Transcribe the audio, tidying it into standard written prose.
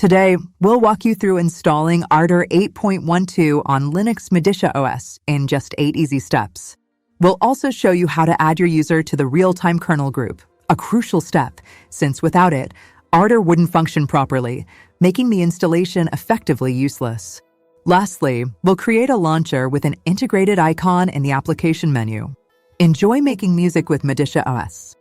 Today, we'll walk you through installing Ardour 8.12 on Linux Medisha OS in just 8 easy steps. We'll also show you how to add your user to the real-time kernel group, a crucial step, since without it, Ardour wouldn't function properly, making the installation effectively useless. Lastly, we'll create a launcher with an integrated icon in the application menu. Enjoy making music with Medisha OS.